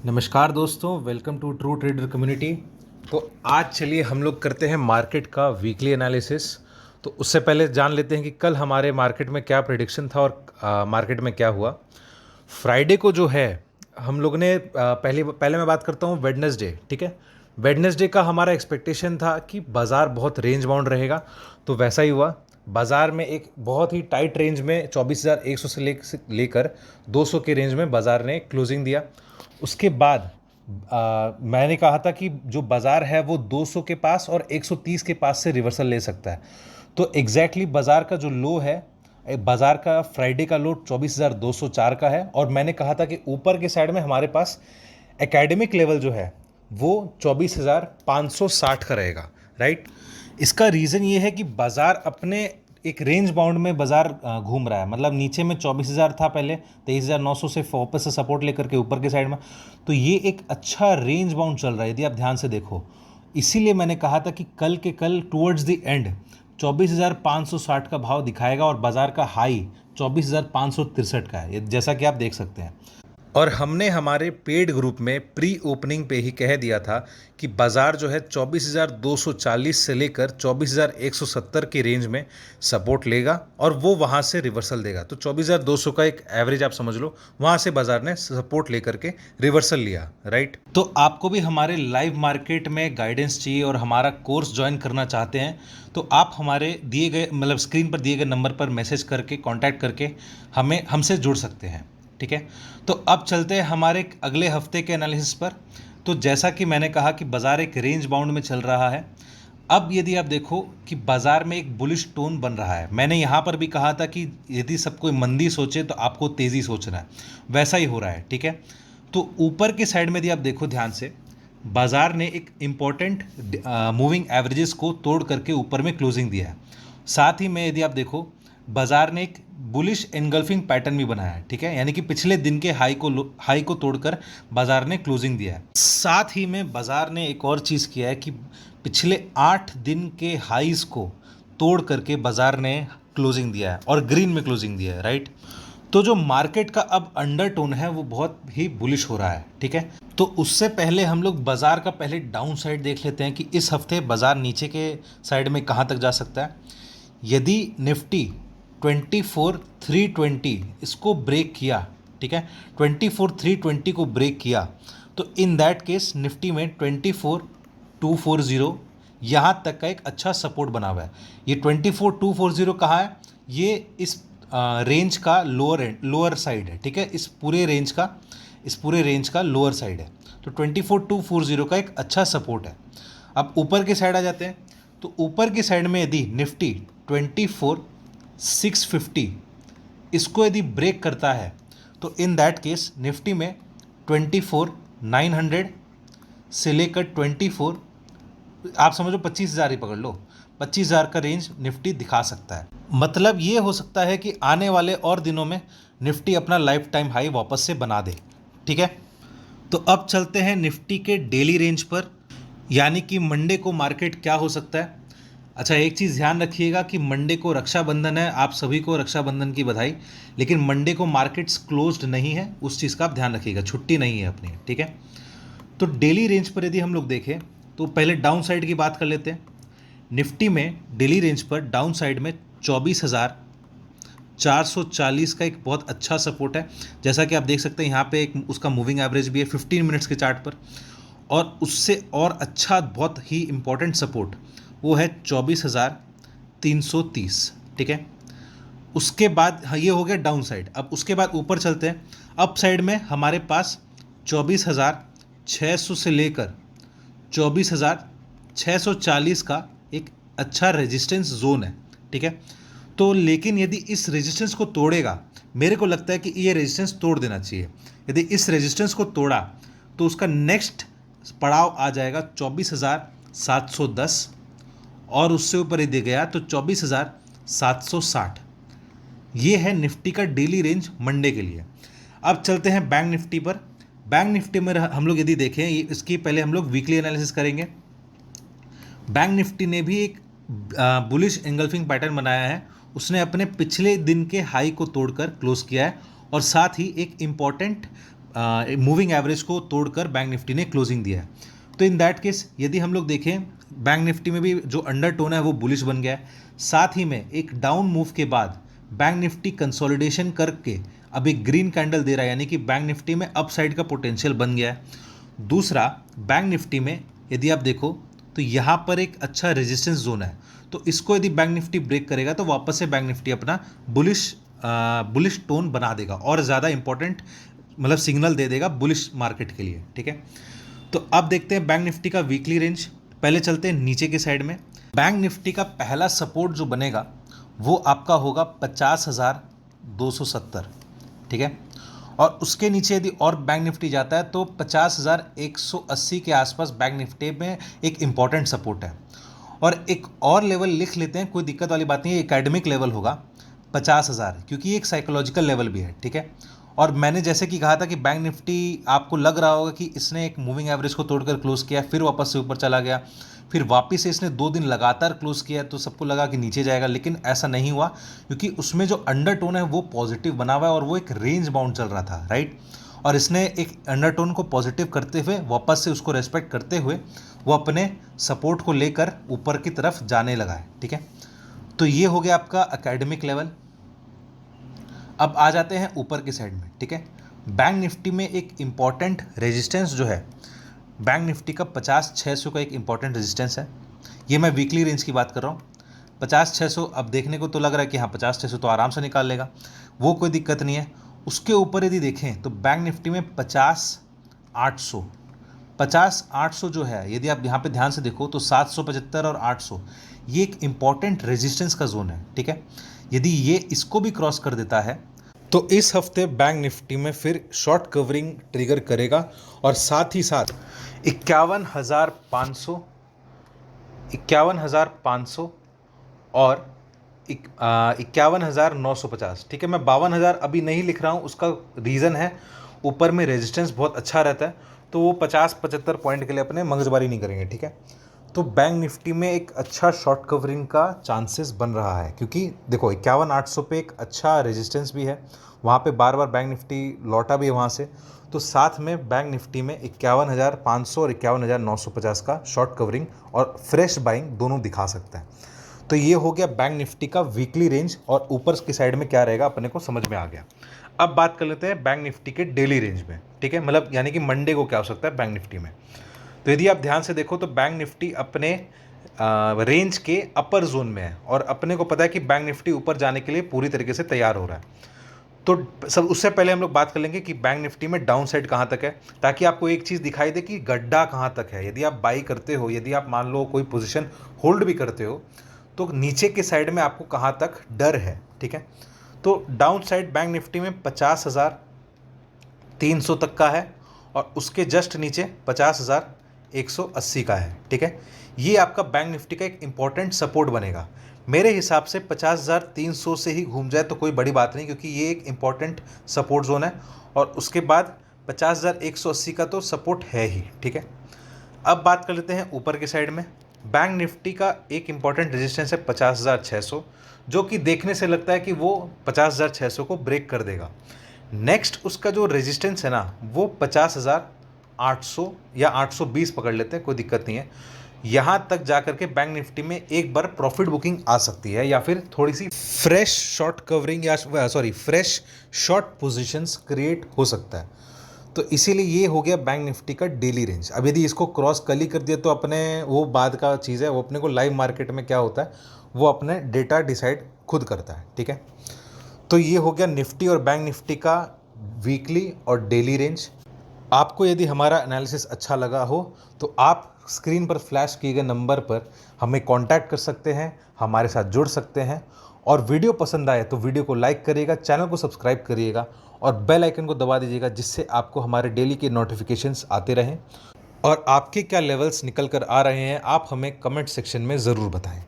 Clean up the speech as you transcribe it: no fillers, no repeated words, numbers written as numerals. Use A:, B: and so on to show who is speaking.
A: नमस्कार दोस्तों, welcome to true trader community. तो आज चलिए हम लोग करते हैं मार्केट का वीकली एनालिसिस। तो उससे पहले जान लेते हैं कि कल हमारे मार्केट में क्या प्रेडिक्शन था और मार्केट में क्या हुआ। फ्राइडे को जो है हम लोग ने पहले पहले मैं बात करता हूँ वेडनेसडे। ठीक है, वेडनेसडे का हमारा एक्सपेक्टेशन था कि बाज़ार बहुत रेंज बाउंड रहेगा, तो वैसा ही हुआ। बाज़ार में एक बहुत ही टाइट रेंज में 24,100 से लेकर 200 के रेंज में बाज़ार ने क्लोजिंग दिया। उसके बाद मैंने कहा था कि जो बाज़ार है वो 200 के पास और 130 के पास से रिवर्सल ले सकता है। तो एग्जैक्टली बाज़ार का जो लो है, बाज़ार का फ्राइडे का लो 24,204 का है, और मैंने कहा था कि ऊपर के साइड में हमारे पास एकेडमिक लेवल जो है वो 24,560 का रहेगा। राइट। इसका रीज़न ये है कि बाज़ार अपने एक रेंज बाउंड में बाज़ार घूम रहा है। मतलब नीचे में 24,000 था, पहले 23,900 से वापस से सपोर्ट लेकर के ऊपर के साइड में। तो ये एक अच्छा रेंज बाउंड चल रहा है यदि आप ध्यान से देखो। इसीलिए मैंने कहा था कि कल के कल टूवर्ड्स द एंड 24,560 का भाव दिखाएगा और बाज़ार का हाई 24,563 का है, जैसा कि आप देख सकते हैं। और हमने हमारे पेड ग्रुप में प्री ओपनिंग पे ही कह दिया था कि बाज़ार जो है 24,240 से लेकर 24,170 की रेंज में सपोर्ट लेगा और वो वहाँ से रिवर्सल देगा। तो 24,200 का एक एवरेज आप समझ लो, वहाँ से बाज़ार ने सपोर्ट लेकर के रिवर्सल लिया। राइट। तो आपको भी हमारे लाइव मार्केट में गाइडेंस चाहिए और हमारा कोर्स ज्वाइन करना चाहते हैं, तो आप हमारे दिए गए मतलब स्क्रीन पर दिए गए नंबर पर मैसेज करके कांटेक्ट करके हमसे जुड़ सकते हैं। ठीक है। तो अब चलते हैं हमारे अगले हफ्ते के एनालिसिस पर। तो जैसा कि मैंने कहा कि बाज़ार एक रेंज बाउंड में चल रहा है। अब यदि आप देखो कि बाज़ार में एक बुलिश टोन बन रहा है, मैंने यहाँ पर भी कहा था कि यदि सब कोई मंदी सोचे तो आपको तेज़ी सोचना है, वैसा ही हो रहा है। ठीक है। तो ऊपर के साइड में यदि आप देखो ध्यान से, बाज़ार ने एक इम्पॉर्टेंट मूविंग एवरेजेस को तोड़ करके ऊपर में क्लोजिंग दिया है। साथ ही में यदि आप देखो, बाज़ार ने एक बुलिश एनगल्फिंग पैटर्न भी बनाया है। ठीक है, यानी कि पिछले दिन के हाई को तोड़कर बाज़ार ने क्लोजिंग दिया है। साथ ही में बाज़ार ने एक और चीज़ किया है कि पिछले 8 दिन के हाईज़ को तोड़ करके बाज़ार ने क्लोजिंग दिया है और ग्रीन में क्लोजिंग दिया है। राइट। तो जो मार्केट का अब अंडरटोन है वो बहुत ही बुलिश हो रहा है। ठीक है। तो उससे पहले हम लोग बाज़ार का पहले डाउन साइड देख लेते हैं कि इस हफ्ते बाज़ार नीचे के साइड में कहाँ तक जा सकता है। यदि निफ्टी 24,320 इसको ब्रेक किया, ठीक है, 24,320 को ब्रेक किया, तो इन दैट केस निफ्टी में 24,240 यहाँ तक का एक अच्छा सपोर्ट बना हुआ है। ये 24,240 कहाँ है? ये इस रेंज का लोअर साइड है। ठीक है, इस पूरे रेंज का लोअर साइड है। तो 24,240 का एक अच्छा सपोर्ट है। अब ऊपर के साइड आ जाते हैं। तो ऊपर की साइड में यदि निफ्टी 24,650 इसको यदि ब्रेक करता है, तो इन दैट केस निफ्टी में 24,900 से लेकर 24, आप समझो 25,000 ही पकड़ लो, 25,000 का रेंज निफ्टी दिखा सकता है। मतलब ये हो सकता है कि आने वाले और दिनों में निफ्टी अपना लाइफ टाइम हाई वापस से बना दे। ठीक है। तो अब चलते हैं निफ्टी के डेली रेंज पर, यानी कि मंडे को मार्केट क्या हो सकता है। अच्छा, एक चीज़ ध्यान रखिएगा कि मंडे को रक्षाबंधन है, आप सभी को रक्षाबंधन की बधाई। लेकिन मंडे को मार्केट्स क्लोज्ड नहीं है, उस चीज़ का आप ध्यान रखिएगा, छुट्टी नहीं है अपनी। ठीक है। तो डेली रेंज पर यदि हम लोग देखें तो पहले डाउन साइड की बात कर लेते हैं। निफ्टी में डेली रेंज पर डाउन साइड में 24,440 का एक बहुत अच्छा सपोर्ट है। जैसा कि आप देख सकते हैं यहाँ पे एक उसका मूविंग एवरेज भी है 15 मिनट्स के चार्ट पर। और उससे और अच्छा बहुत ही इंपॉर्टेंट सपोर्ट वो है 24,330। ठीक है। उसके बाद हाँ, ये हो गया डाउन साइड। अब उसके बाद ऊपर चलते हैं। अप साइड में हमारे पास 24,600 से लेकर 24,640 का एक अच्छा रेजिस्टेंस जोन है। ठीक है। तो लेकिन यदि इस रेजिस्टेंस को तोड़ेगा, मेरे को लगता है कि ये रेजिस्टेंस तोड़ देना चाहिए। यदि इस रेजिस्टेंस को तोड़ा तो उसका नेक्स्ट पड़ाव आ जाएगा 24,710, और उससे ऊपर यदि गया तो 24,760। ये है निफ्टी का डेली रेंज मंडे के लिए। अब चलते हैं बैंक निफ्टी पर। बैंक निफ्टी में हम लोग यदि देखें, इसकी पहले हम लोग वीकली एनालिसिस करेंगे। बैंक निफ्टी ने भी एक बुलिश एंगल्फिंग पैटर्न बनाया है। उसने अपने पिछले दिन के हाई को तोड़कर क्लोज किया है और साथ ही एक इम्पॉर्टेंट मूविंग एवरेज को तोड़कर बैंक निफ्टी ने क्लोजिंग दिया है। तो इन दैट केस यदि हम लोग देखें बैंक निफ्टी में भी जो अंडरटोन है वो बुलिश बन गया है, साथ ही में एक डाउन मूव के बाद बैंक निफ्टी कंसोलिडेशन करके अब एक ग्रीन कैंडल दे रहा है, यानी कि बैंक निफ्टी में अपसाइड का पोटेंशियल बन गया है। दूसरा, बैंक निफ्टी में यदि आप देखो तो यहाँ पर एक अच्छा रेजिस्टेंस जोन है, तो इसको यदि बैंक निफ्टी ब्रेक करेगा तो वापस से बैंक निफ्टी अपना बुलिश टोन बना देगा और ज़्यादा इंपॉर्टेंट मतलब सिग्नल दे देगा बुलिश मार्केट के लिए। ठीक है, तो अब देखते हैं बैंक निफ्टी का वीकली रेंज। पहले चलते हैं नीचे के साइड में। बैंक निफ्टी का पहला सपोर्ट जो बनेगा वो आपका होगा 50,270। ठीक है, और उसके नीचे यदि और बैंक निफ्टी जाता है तो 50,180 के आसपास बैंक निफ्टी में एक इम्पॉर्टेंट सपोर्ट है। और एक और लेवल लिख लेते हैं, कोई दिक्कत वाली बात नहीं है, एकेडमिक लेवल होगा 50,000, क्योंकि ये एक साइकोलॉजिकल लेवल भी है। ठीक है, और मैंने जैसे कि कहा था कि बैंक निफ्टी आपको लग रहा होगा कि इसने एक मूविंग एवरेज को तोड़कर क्लोज किया, फिर वापस से ऊपर चला गया, फिर वापस से इसने 2 दिन लगातार क्लोज किया, तो सबको लगा कि नीचे जाएगा, लेकिन ऐसा नहीं हुआ, क्योंकि उसमें जो अंडरटोन है वो पॉजिटिव बना हुआ है और वो एक रेंज बाउंड चल रहा था, राइट। और इसने एक अंडरटोन को पॉजिटिव करते हुए वापस से उसको रेस्पेक्ट करते हुए वो अपने सपोर्ट को लेकर ऊपर की तरफ जाने लगा है। ठीक है, तो ये हो गया आपका एकेडमिक लेवल। अब आ जाते हैं ऊपर की साइड में। ठीक है, बैंक निफ्टी में एक इम्पॉर्टेंट रेजिस्टेंस जो है बैंक निफ्टी का 50,600 का एक इम्पॉर्टेंट रेजिस्टेंस है। ये मैं वीकली रेंज की बात कर रहा हूँ। 50,600 अब देखने को तो लग रहा है कि हाँ 50,600 तो आराम से निकाल लेगा, वो कोई दिक्कत नहीं है। उसके ऊपर यदि देखें तो बैंक निफ्टी में 50,800 जो है, यदि आप यहाँ पे ध्यान से देखो तो 775 और 800 ये एक इम्पॉर्टेंट रेजिस्टेंस का जोन है। ठीक है, यदि ये इसको भी क्रॉस कर देता है तो इस हफ्ते बैंक निफ्टी में फिर शॉर्ट कवरिंग ट्रिगर करेगा और साथ ही साथ 51,500 और 51,950। ठीक है, मैं 52,000 अभी नहीं लिख रहा हूँ, उसका रीज़न है ऊपर में रेजिस्टेंस बहुत अच्छा रहता है, तो वो 50-75 पॉइंट के लिए अपने मगजबारी नहीं करेंगे। ठीक है, तो बैंक निफ्टी में एक अच्छा शॉर्ट कवरिंग का चांसेस बन रहा है, क्योंकि देखो 51,800 पे एक अच्छा रेजिस्टेंस भी है, वहाँ पे बार बार बैंक निफ्टी लौटा भी है वहाँ से, तो साथ में बैंक निफ्टी में 51,500 और 51,950 का शॉर्ट कवरिंग और फ्रेश बाइंग दोनों दिखा सकता है। तो ये हो गया बैंक निफ्टी का वीकली रेंज, और ऊपर की साइड में क्या रहेगा अपने को समझ में आ गया। अब बात कर लेते हैं बैंक निफ्टी के डेली रेंज में। ठीक है, मतलब यानी कि मंडे को क्या हो सकता है बैंक निफ्टी में। तो यदि आप ध्यान से देखो तो बैंक निफ्टी अपने रेंज के अपर जोन में है और अपने को पता है कि बैंक निफ्टी ऊपर जाने के लिए पूरी तरीके से तैयार हो रहा है। तो सब उससे पहले हम लोग बात कर लेंगे कि बैंक निफ्टी में डाउन साइड कहाँ तक है, ताकि आपको एक चीज़ दिखाई दे कि गड्ढा कहाँ तक है। यदि आप बाई करते हो, यदि आप मान लो कोई पोजीशन होल्ड भी करते हो, तो नीचे के साइड में आपको कहाँ तक डर है। ठीक है, तो डाउन साइड बैंक निफ्टी में 50,300 तक का है और उसके जस्ट नीचे 50,180 का है। ठीक है, ये आपका बैंक निफ्टी का एक इम्पॉर्टेंट सपोर्ट बनेगा। मेरे हिसाब से 50,300 से ही घूम जाए तो कोई बड़ी बात नहीं, क्योंकि ये एक इम्पॉर्टेंट सपोर्ट जोन है, और उसके बाद 50,180 का तो सपोर्ट है ही। ठीक है, अब बात कर लेते हैं ऊपर के साइड में। बैंक निफ्टी का एक इम्पॉर्टेंट रेजिस्टेंस है 50,600, जो कि देखने से लगता है कि वो 50,600 को ब्रेक कर देगा। नेक्स्ट उसका जो रेजिस्टेंस है ना वो 50,800 या 820 पकड़ लेते हैं, कोई दिक्कत नहीं है। यहाँ तक जाकर के बैंक निफ्टी में एक बार प्रॉफिट बुकिंग आ सकती है, या फिर थोड़ी सी फ्रेश शॉर्ट कवरिंग या फ्रेश शॉर्ट पोजीशंस क्रिएट हो सकता है। तो इसीलिए ये हो गया बैंक निफ्टी का डेली रेंज। अब यदि इसको क्रॉस कली कर दिया तो अपने वो बाद का चीज़ है, वो अपने को लाइव मार्केट में क्या होता है वो अपने डेटा डिसाइड खुद करता है। ठीक है, तो ये हो गया निफ्टी और बैंक निफ्टी का वीकली और डेली रेंज। आपको यदि हमारा एनालिसिस अच्छा लगा हो तो आप स्क्रीन पर फ्लैश किए गए नंबर पर हमें कांटेक्ट कर सकते हैं, हमारे साथ जुड़ सकते हैं। और वीडियो पसंद आए तो वीडियो को लाइक करिएगा, चैनल को सब्सक्राइब करिएगा और बेल आइकन को दबा दीजिएगा, जिससे आपको हमारे डेली के नोटिफिकेशंस आते रहें। और आपके क्या लेवल्स निकल कर आ रहे हैं आप हमें कमेंट सेक्शन में ज़रूर बताएं।